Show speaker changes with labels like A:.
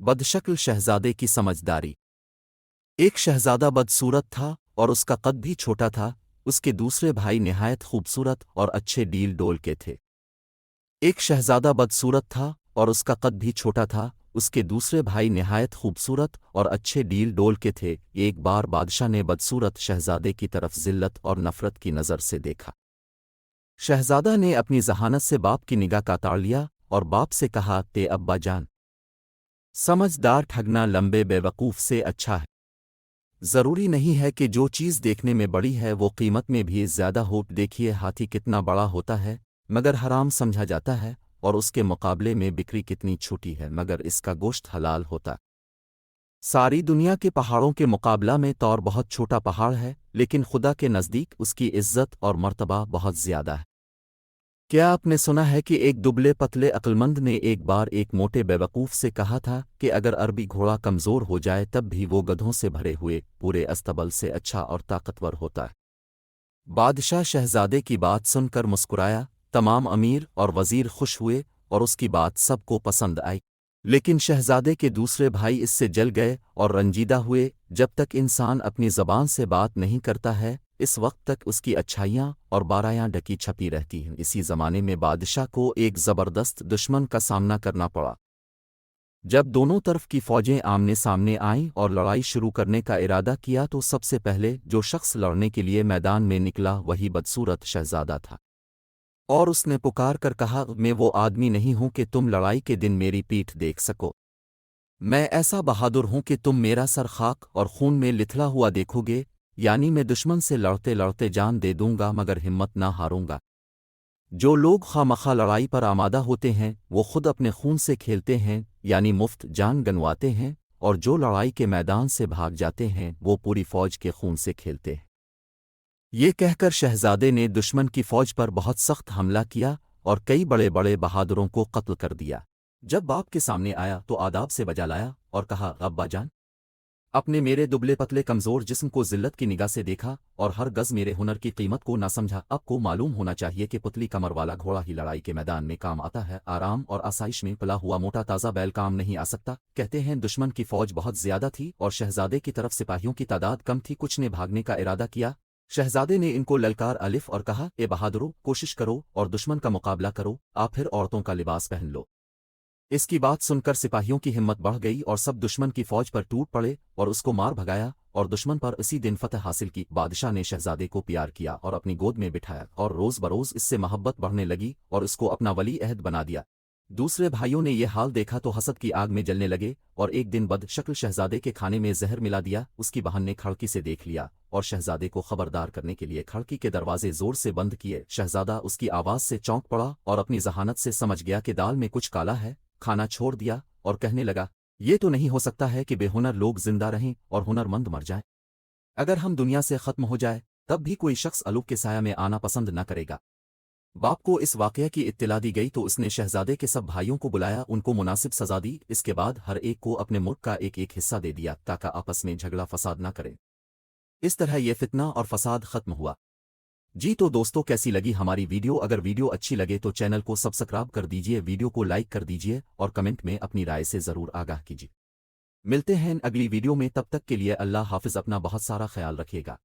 A: बदशक्ल शहजादे की समझदारी। एक शहजादा बदसूरत था और उसका कद भी छोटा था। उसके दूसरे भाई निहायत खूबसूरत और अच्छे डील डोल के थे। एक शहजादा बदसूरत था और उसका कद भी छोटा था। उसके दूसरे भाई निहायत खूबसूरत और अच्छे डील डोल के थे। एक बार बादशाह ने बदसूरत शहजादे की तरफ जिल्लत और नफरत की नज़र से देखा। शहजादा ने अपनी जहानत से बाप की निगाह का ताड़ लिया और बाप से कहा, ते अब्बा जान, समझदार ठगना लंबे बेवकूफ़ से अच्छा है। ज़रूरी नहीं है कि जो चीज़ देखने में बड़ी है वो कीमत में भी ज़्यादा हो। देखिए हाथी कितना बड़ा होता है मगर हराम समझा जाता है, और उसके मुकाबले में बिक्री कितनी छोटी है मगर इसका गोश्त हलाल होता। सारी दुनिया के पहाड़ों के मुकाबला में तौर बहुत छोटा पहाड़ है, लेकिन खुदा के नज़दीक उसकी इज़्ज़त और मर्तबा बहुत ज़्यादा है। क्या आपने सुना है कि एक दुबले पतले अक्लमंद ने एक बार एक मोटे बेवकूफ़ से कहा था कि अगर अरबी घोड़ा कमज़ोर हो जाए तब भी वो गधों से भरे हुए पूरे अस्तबल से अच्छा और ताकतवर होता है। बादशाह शहजादे की बात सुनकर मुस्कुराया। तमाम अमीर और वज़ीर खुश हुए और उसकी बात सबको पसंद आई। लेकिन शहजादे के दूसरे भाई इससे जल गए और रंजीदा हुए। जब तक इंसान अपनी ज़बान से बात नहीं करता है, इस वक्त तक उसकी अच्छाइयाँ और बारायाँ ढकी छपी रहती हैं। इसी ज़माने में बादशाह को एक ज़बरदस्त दुश्मन का सामना करना पड़ा। जब दोनों तरफ की फ़ौजें आमने सामने आईं और लड़ाई शुरू करने का इरादा किया तो सबसे पहले जो शख्स लड़ने के लिए मैदान में निकला वही बदसूरत शहजादा था। और उसने पुकार कर कहा, मैं वो आदमी नहीं हूं कि तुम लड़ाई के दिन मेरी पीठ देख सको। मैं ऐसा बहादुर हूं कि तुम मेरा सर खाक और खून में लिथला हुआ देखोगे। यानी मैं दुश्मन से लड़ते लड़ते जान दे दूंगा मगर हिम्मत ना हारूंगा। जो लोग खामखा लड़ाई पर आमादा होते हैं वो खुद अपने खून से खेलते हैं, यानी मुफ्त जान गंवाते हैं, और जो लड़ाई के मैदान से भाग जाते हैं वो पूरी फौज के खून से खेलते हैं। ये कहकर शहजादे ने दुश्मन की फौज पर बहुत सख्त हमला किया और कई बड़े बड़े बहादुरों को कत्ल कर दिया। जब बाप के सामने आया तो आदाब से बजा लाया और कहा, अब्बा जान, अपने मेरे दुबले पतले कमज़ोर जिस्म को जिल्लत की निगाह से देखा और हर गज़ मेरे हुनर की कीमत को ना समझा। आपको मालूम होना चाहिए कि पुतली कमर वाला घोड़ा ही लड़ाई के मैदान में काम आता है। आराम और आसाइश में पला हुआ मोटा ताज़ा बैल काम नहीं आ सकता। कहते हैं दुश्मन की फौज बहुत ज़्यादा थी और शहजादे की तरफ सिपाहियों की तादाद कम थी। कुछ ने भागने का इरादा किया। शहजादे ने इनको ललकार अलिफ और कहा, ए बहादुरो, कोशिश करो और दुश्मन का मुकाबला करो। आप फिर औरतों का लिबास पहन लो। इसकी बात सुनकर सिपाहियों की हिम्मत बढ़ गई और सब दुश्मन की फौज पर टूट पड़े और उसको मार भगाया और दुश्मन पर इसी दिन फतह हासिल की। बादशाह ने शहजादे को प्यार किया और अपनी गोद में बिठाया और रोज़ बरोज़ इससे मोहब्बत बढ़ने लगी और उसको अपना वली अहद बना दिया। दूसरे भाइयों ने यह हाल देखा तो हसद की आग में जलने लगे और एक दिन बदशक्ल शहजादे के खाने में जहर मिला दिया। उसकी बहन ने खड़की से देख लिया और शहजादे को खबरदार करने के लिए खड़की के दरवाजे जोर से बंद किए। शहजादा उसकी आवाज़ से चौंक पड़ा और अपनी जहानत से समझ गया कि दाल में कुछ काला है। खाना छोड़ दिया और कहने लगा, ये तो नहीं हो सकता है कि बेहुनर लोग जिंदा रहें और हुनरमंद मर जाएं। अगर हम दुनिया से खत्म हो जाए तब भी कोई शख्स अलूप के साया में आना पसंद न करेगा। बाप को इस वाकया की इत्तला दी गई तो उसने शहजादे के सब भाइयों को बुलाया, उनको मुनासिब सजा दी। इसके बाद हर एक को अपने मुल्क का एक एक हिस्सा दे दिया ताकि आपस में झगड़ा फसाद न करें। इस तरह यह फितना और फसाद खत्म हुआ। जी तो दोस्तों, कैसी लगी हमारी वीडियो? अगर वीडियो अच्छी लगे तो चैनल को सब्सक्राइब कर दीजिए, वीडियो को लाइक कर दीजिए और कमेंट में अपनी राय से ज़रूर आगाह कीजिए। मिलते हैं अगली वीडियो में, तब तक के लिए अल्लाह हाफिज़। अपना बहुत सारा ख्याल रखिएगा।